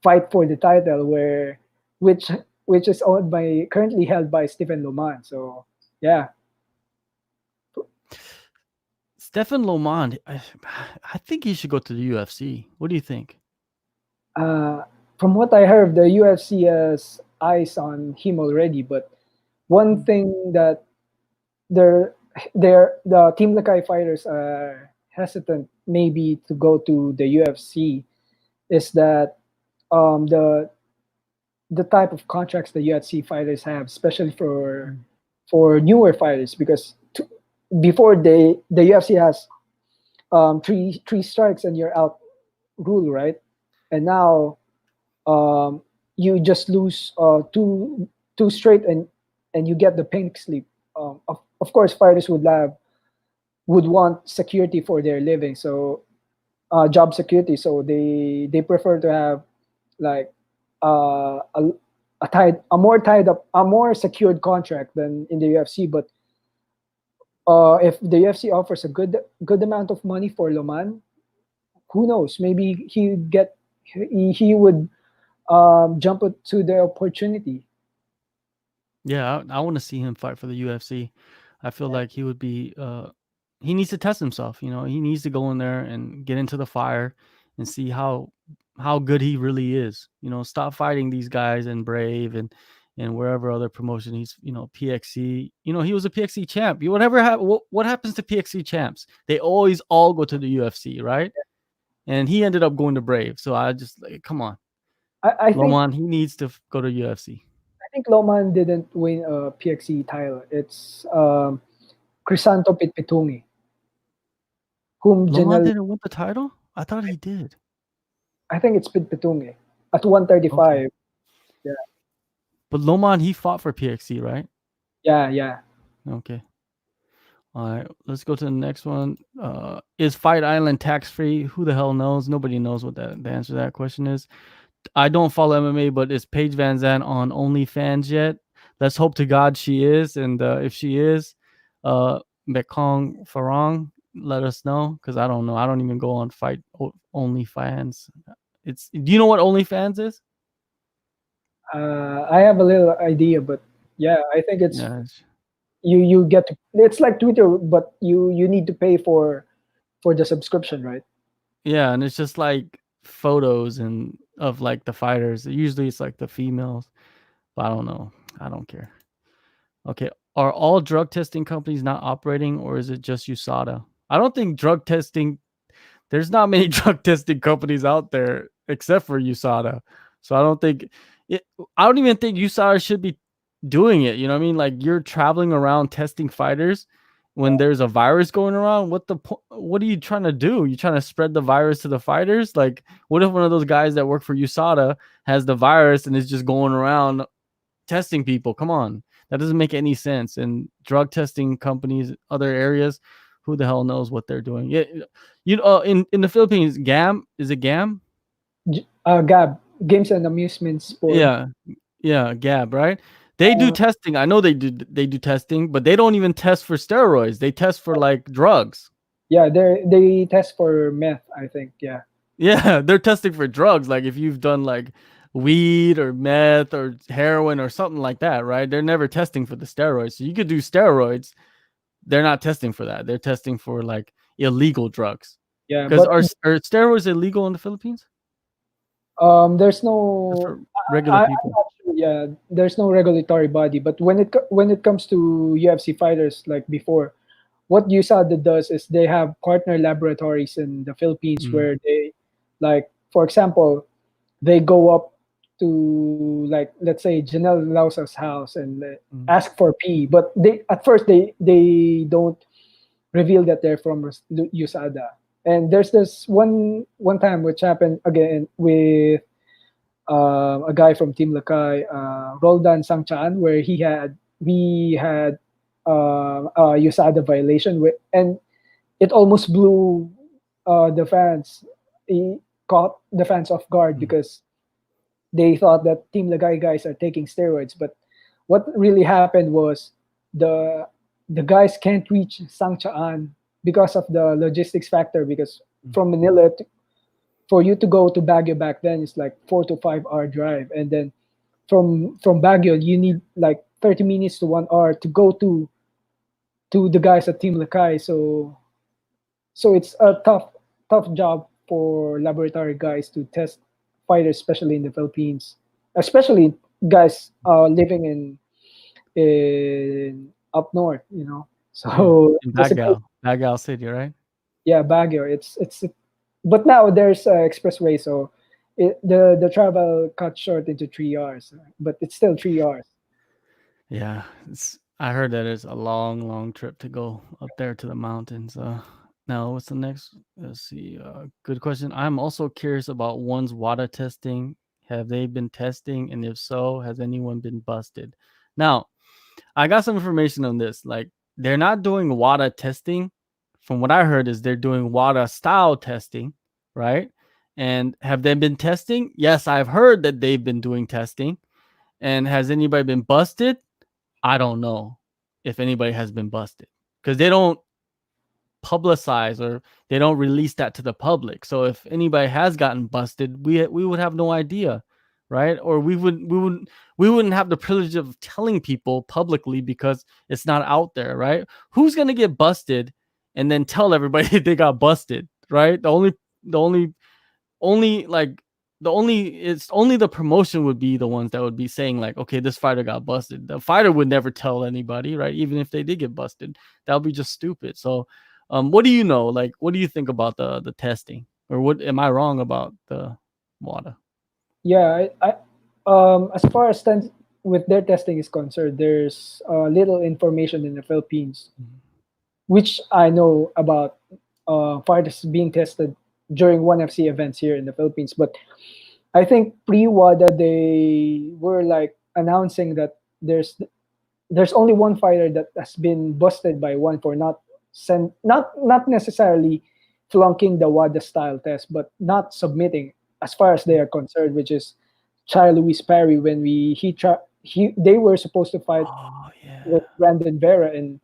fight for the title where which which is owned by currently held by Stephen Loman. So yeah, Stefan Lomond, I think he should go to the UFC. What do you think? uh, from what I heard, the UFC has eyes on him already. But one Mm. thing that they're the Team Lakay fighters are hesitant maybe to go to the UFC is that the type of contracts the UFC fighters have, especially Mm. for newer fighters, because before the UFC has three strikes and you're out rule, right? And now um, you just lose two straight and you get the pink slip. Of course, fighters would want security for their living, so job security. So they prefer to have like a a more secured contract than in the UFC. But if the UFC offers a good amount of money for Loman, who knows? Maybe he would jump to the opportunity. Yeah, I want to see him fight for the UFC. I feel Yeah, like he would be. He needs to test himself. You know, he needs to go in there and get into the fire and see how good he really is. You know, stop fighting these guys in Brave and wherever other promotion he's. You know, PXC. You know, he was a PXC champ. You whatever what happens to PXC champs? They always all go to the UFC, right? And he ended up going to Brave. So I just like, come on, I think Loman. He needs to go to UFC. Loman didn't win a PXC title. It's Crisanto Pitpitungi, whom Loman Janelle. didn't win the title. I thought he did. I think it's Pitpitungi at Okay. 135. Yeah, But Loman, he fought for PXC, right? yeah, yeah. Okay. All right. Let's go to the next one. Is Fight Island tax free? Who the hell knows? Nobody knows what the answer to that question is. I don't follow MMA, but is Paige Van Zandt on OnlyFans yet? Let's hope to God she is. And if she is, Mekong Farong, let us know because I don't know. I don't even go on Fight OnlyFans. It's. Do you know what OnlyFans is? I have a little idea, but yeah, I think it's Yeah. you get to. It's like Twitter, but you need to pay for the subscription, right? Yeah, and it's just like photos and of like the fighters. Usually it's like the females, but I don't know. I don't care. Okay. Are all drug testing companies not operating or is it just USADA? I don't think drug testing there's not many drug testing companies out there except for USADA. So I don't think it I don't even think USADA should be doing it. You know what I mean? Like you're traveling around testing fighters when there's a virus going around. What are you trying to do? You trying to spread the virus to the fighters? Like what if one of those guys that work for USADA has the virus and is just going around testing people? Come on. That doesn't make any sense. And drug testing companies, other areas, who the hell knows what they're doing? Yeah, you know, in the Philippines, GAM is it GAM? Gab, Games and Amusements Board. Yeah, yeah, Gab, right? They do Uh, testing. I know they do testing, but they don't even test for steroids. They test for like drugs. yeah, they test for meth, I think. Yeah, Yeah, they're testing for drugs. Like if you've done like weed or meth or heroin or something like that, right? They're never testing for the steroids. So you could do steroids. They're not testing for that. They're testing for like illegal drugs. yeah, Because but are steroids illegal in the Philippines? there's Just no. for regular I'm people. not sure. Yeah, there's no regulatory body. But when it comes to UFC fighters, like before, what USADA does is they have partner laboratories in the Philippines Mm, where they, like, for example, they go up to, like, let's say Janelle Lausa's house and mm, ask for pee, but they at first they don't reveal that they're from USADA. And there's this one time which happened again with a guy from Team Lakay, Roldan Sangchaan, where we had a USADA violation, and it almost blew the fans. He caught the fans off guard Mm, because they thought that Team Lagay guys are taking steroids. But what really happened was the the guys can't reach Sangchaan because of the logistics factor. Because mm. from Manila for you to go to Baguio back then, it's like 4 to 5 hour drive, and then from Baguio you need like 30 minutes to 1 hour to go to the guys at Team Lakay. So it's a tough job for laboratory guys to test fighters, especially in the Philippines, especially guys living in up north. Yeah, So in it's a great, Baguio City, right? yeah, Baguio. It's but now there's expressway, so the travel cut short into 3 hours, but it's still 3 hours. Yeah, I heard that it's a long, long trip to go up there to the mountains. Now what's the next? Let's see. Good question. I'm also curious about one's water testing. Have they been testing, and if so, has anyone been busted? Now, I got some information on this. Like, they're not doing WADA testing. From what I heard, is they're doing WADA style testing, right? And have they been testing? Yes, I've heard that they've been doing testing. And has anybody been busted? I don't know if anybody has been busted because they don't publicize or they don't release that to the public. So if anybody has gotten busted, we would have no idea, right? Or we wouldn't have the privilege of telling people publicly because it's not out there, right? Who's gonna get busted and then tell everybody they got busted, right? The only like the only it's only the promotion would be the ones that would be saying like, okay, this fighter got busted. The fighter would never tell anybody, right? Even if they did get busted, that would be just stupid. So what do you know, like what do you think about the testing, or what am I wrong about the WADA? Yeah, as far as with their testing is concerned, there's little information in the Philippines, Mhm. which I know about fighters being tested during ONE FC events here in the Philippines. But I think pre-WADA they were like announcing that there's only one fighter that has been busted by one for not necessarily flunking the WADA style test, but not submitting as far as they are concerned, which is Chai Luis Perry when they were supposed to fight Oh with yeah. Brandon Vera, and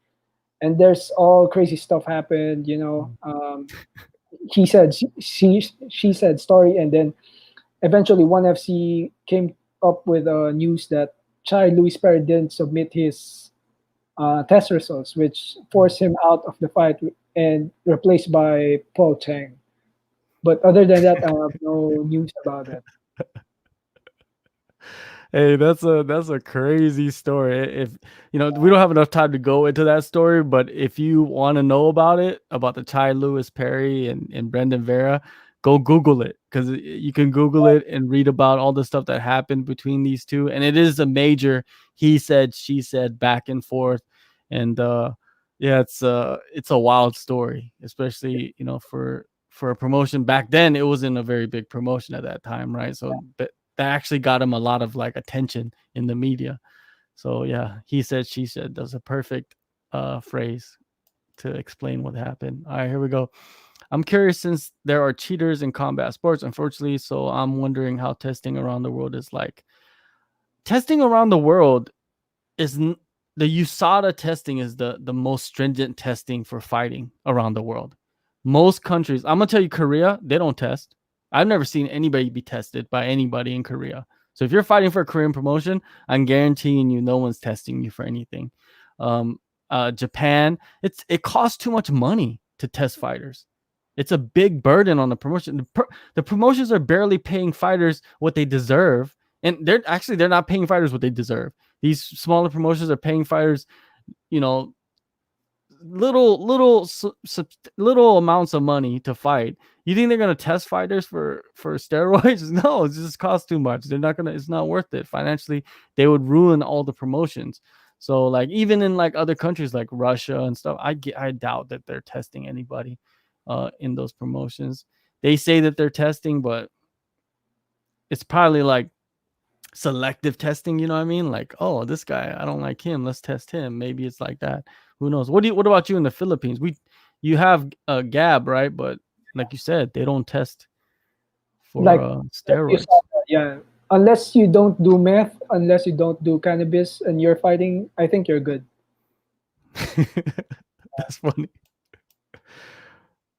there's all crazy stuff happened. Mhm. He said she said story, and then eventually ONE FC came up with news that Chai Luis Perry didn't submit his test results, which forced him out of the fight and replaced by Paul Cheng. But other than that, I have no news about it. Hey, that's a crazy story. If we don't have enough time to go into that story, but if you want to know about it, about the Chai Lewis Perry and Brendan Vera, go Google it because you can Google it and read about all the stuff that happened between these two. And it is a major he said, she said, back and forth. And yeah, it's a wild story, especially for a promotion back then. It wasn't a very big promotion at that time, right? So that actually got him a lot of like attention in the media. So yeah, he said, she said. That's a perfect phrase to explain what happened. All right, here we go. I'm curious since there are cheaters in combat sports, unfortunately. So I'm wondering how testing around the world is like. Testing around the world is the USADA testing is the most stringent testing for fighting around the world. Most countries, I'm gonna tell you, Korea, they don't test. I've never seen anybody be tested by anybody in Korea. So if you're fighting for a Korean promotion, I'm guaranteeing you no one's testing you for anything. Um, Japan, it costs too much money to test fighters. It's a big burden on the promotion. The promotions are barely paying fighters what they deserve, and they're not paying fighters what they deserve. These smaller promotions are paying fighters, you know, little little amounts of money to fight. You think they're gonna test fighters for steroids? No, it just costs too much. They're not gonna. It's not worth it financially. They would ruin all the promotions. So like even in like other countries like Russia and stuff, I doubt that they're testing anybody in those promotions. They say that they're testing, but it's probably like selective testing, you know what I mean? Like, oh, this guy, I don't like him. Let's test him. Maybe it's like that. Who knows? What about you in the Philippines? You have a Gab, right? But like you said, they don't test for Like you said, steroids. yeah. Unless you don't do meth, unless you don't do cannabis, and you're fighting, I think you're good. That's funny.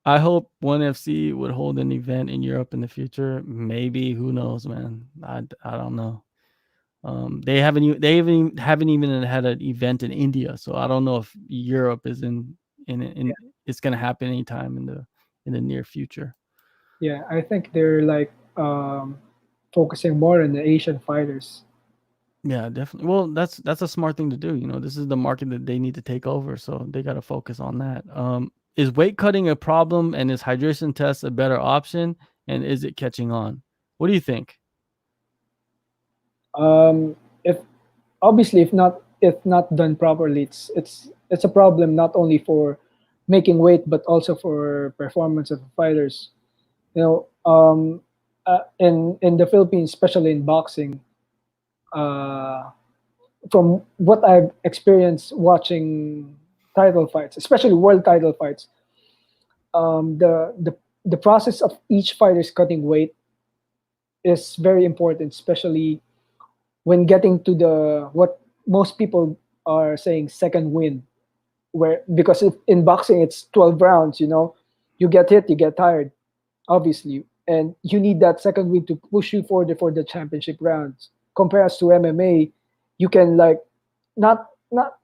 I hope ONE FC would hold an event in Europe in the future. Maybe, who knows, man? I don't know. They haven't even had an event in India, so I don't know if Europe is in it's gonna happen anytime in the near future. Yeah, I think they're like focusing more on the Asian fighters. Yeah, definitely. Well, that's a smart thing to do. You know, this is the market that they need to take over, so they got to focus on that. Is weight cutting a problem, and is hydration test a better option, and is it catching on? What do you think? If obviously if not done properly, it's a problem not only for making weight but also for performance of fighters. You know, in the Philippines, especially in boxing, uh, from what I've experienced watching title fights, especially world title fights, the process of each fighter's cutting weight is very important, especially when getting to the what most people are saying second win, where because if, in boxing it's 12 rounds, you know, you get hit, you get tired, obviously, and you need that second win to push you for the championship rounds. Compared to MMA, you can like not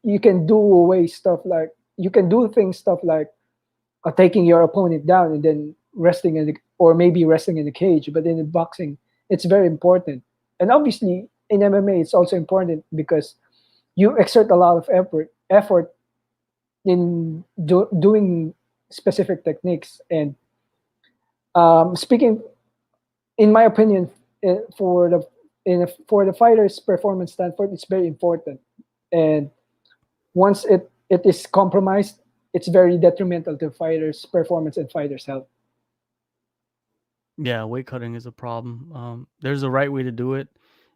you can do away stuff like you can do things stuff like taking your opponent down and then resting in the, or maybe resting in the cage. But in boxing, it's very important, and obviously in MMA, it's also important because you exert a lot of effort in doing specific techniques. And speaking, in my opinion, for for the fighter's performance standpoint, it's very important. And once it is compromised, it's very detrimental to fighters' performance and fighters' health. Yeah, weight cutting is a problem. There's a right way to do it,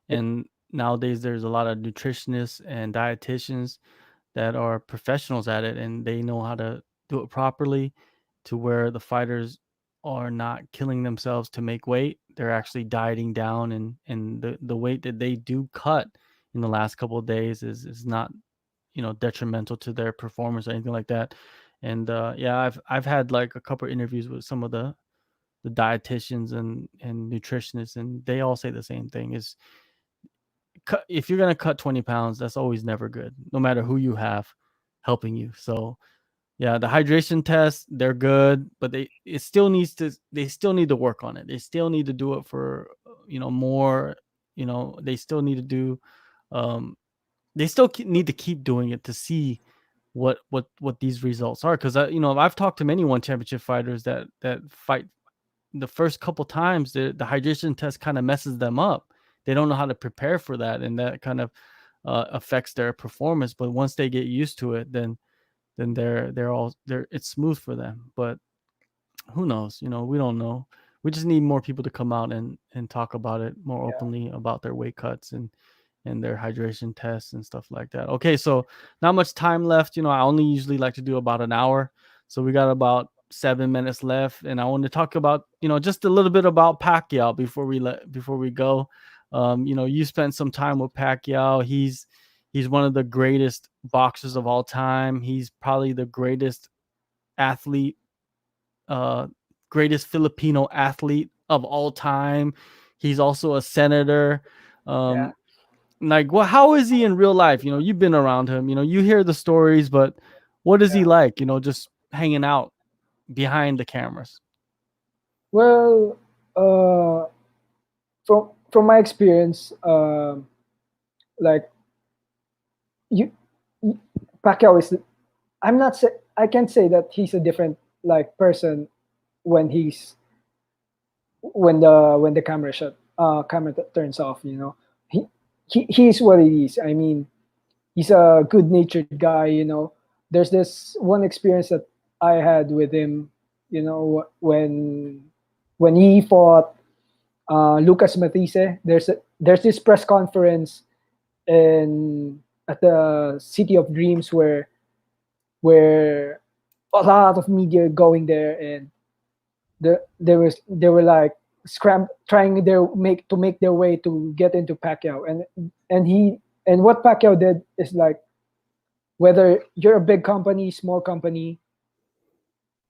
and nowadays there's a lot of nutritionists and dietitians that are professionals at it, and they know how to do it properly to where the fighters are not killing themselves to make weight. They're actually dieting down, and the weight that they do cut in the last couple of days is not, detrimental to their performance or anything like that. And yeah, I've had like a couple of interviews with some of the dietitians and nutritionists, and they all say the same thing: is if you're gonna cut 20 pounds, that's always never good, no matter who you have helping you. So yeah, the hydration tests, they're good, but they still need to work on it. They still need to do it for more. They still need to do um they still need to keep doing it to see what these results are, because I've talked to many one championship fighters that fight the first couple times. The hydration test kind of messes them up. They don't know how to prepare for that, and that kind of affects their performance. But once they get used to it, then they're it's smooth for them. But who knows? We don't know. We just need more people to come out and talk about it more Yeah. openly, about their weight cuts and their hydration tests and stuff like that. Okay, so not much time left. I only usually like to do about an hour, so we got about 7 minutes left, and I want to talk about just a little bit about Pacquiao before we go. You spent some time with Pacquiao. He's one of the greatest boxers of all time. He's probably the athlete, uh, greatest Filipino athlete of all time. He's also a senator. Yeah. Um, like, well, how is he in real life? You've been around him. You hear the stories, but what is he Yeah. like? Just hanging out behind the cameras. Well, from my experience, like you, Pacquiao is. I'm not say I can't say that he's a different like person when when the turns off. You know, he's what he is. I mean, he's a good natured guy. You know, there's this one experience that I had with him. You know, when he fought. Lucas Matisse. There's this press conference in at the City of Dreams where a lot of media going there, and they were like trying to make their way to get into Pacquiao, and what Pacquiao did is like, whether you're a big company, small company,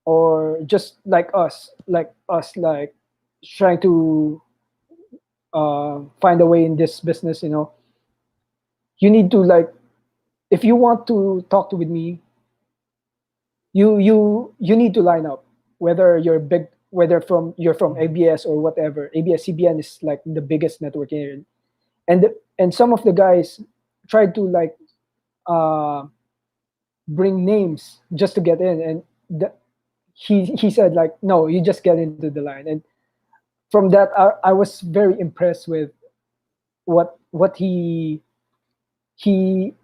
or just like trying to find a way in this business, you need to like, if you want to talk to with me, you need to line up, whether you're big, whether you're from ABS or whatever. ABS CBN is like the biggest network here, and some of the guys tried to like uh bring names just to get in, and he said like, no, you just get into the line. And from that, I was very impressed with what he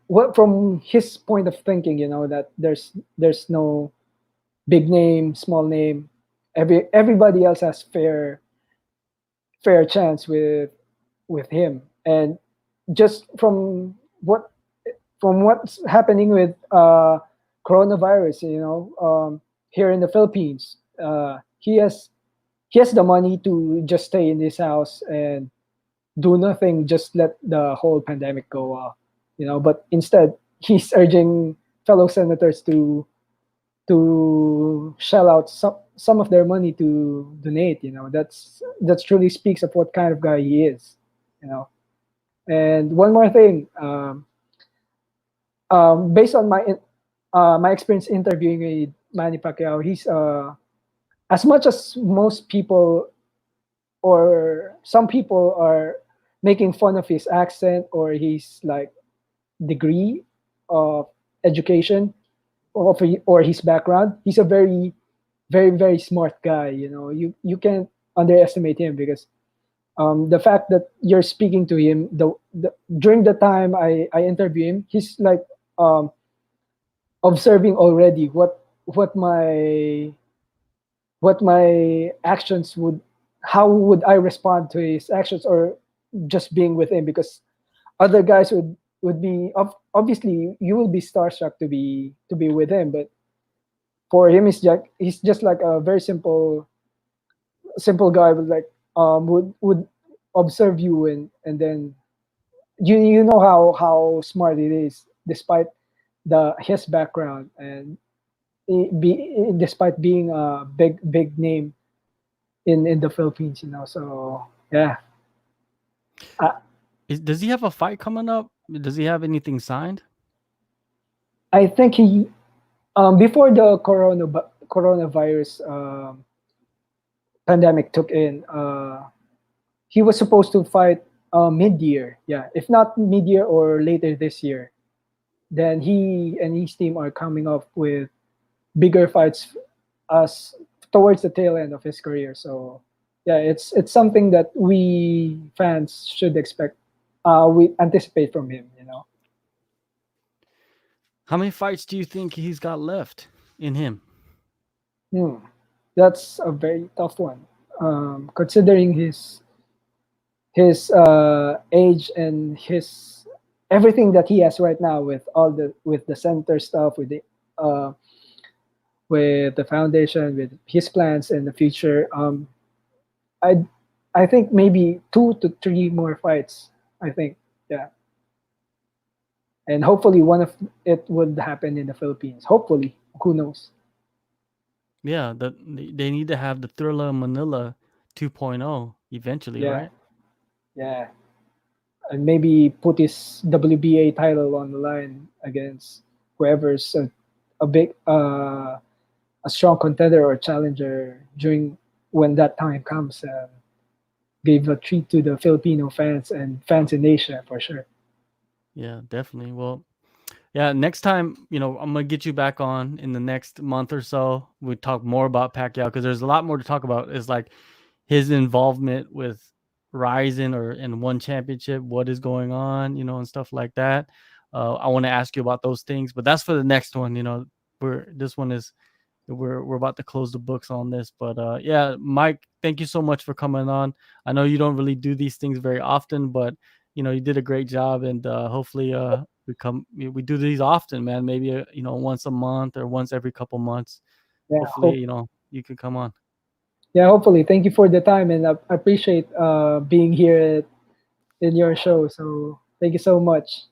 what from his point of thinking, that there's no big name, small name. Everybody else has fair chance with him. And just from what's happening with coronavirus, here in the Philippines, he has the money to just stay in his house and do nothing, just let the whole pandemic go off, but instead he's urging fellow senators to shell out some of their money to donate. That's truly speaks of what kind of guy he is. you know and one more thing, based on my experience interviewing with Manny Pacquiao, he's as much as most people or some people are making fun of his accent or his like degree of education, or his background, he's a very very smart guy. You can't underestimate him, because the fact that you're speaking to him, during the time I interview him, he's like observing already what my actions would, how would I respond to his actions, or just being with him. Because other guys would be obviously you will be starstruck to be with him, but for him he's just like a very simple guy, with like would observe you, and then you know how smart it is, despite his background, and despite being a big name in the Philippines. So yeah. I, Does he have a fight coming up? Does he have anything signed? I think he, before the coronavirus pandemic took in, he was supposed to fight mid-year. Yeah, if not mid-year or later this year. Then he and his team are coming up with bigger fights as towards the tail end of his career. So yeah, it's something that we fans should expect. We anticipate from him. How many fights do you think he's got left in him? Hmm. That's a very tough one, considering his age and his everything that he has right now, with the center stuff, uh, with the foundation, with his plans in the future. I I think maybe 2 to 3 more fights. I think, yeah, and hopefully one of it would happen in the Philippines. Hopefully, who knows? Yeah, they need to have the Thriller Manila 2.0 eventually, Yeah, right? yeah, and maybe put his WBA title on the line against whoever's a big a strong contender or challenger during when that time comes. Give a treat to the Filipino fans and fans in Asia for sure. Yeah, definitely. Well, yeah, next time, I'm gonna get you back on in the next month or so. We talk more about Pacquiao because there's a lot more to talk about. Is like his involvement with Ryzen or in one championship, what is going on, and stuff like that. I want to ask you about those things, but that's for the next one. Where this one is we're about to close the books on this. But yeah, Mike, thank you so much for coming on. I know you don't really do these things very often, but you did a great job, and hopefully we do these often, man. Maybe once a month or once every couple months. Yeah, Hopefully, hope you can come on. yeah, hopefully. Thank you for the time, and I appreciate being here in your show. So thank you so much.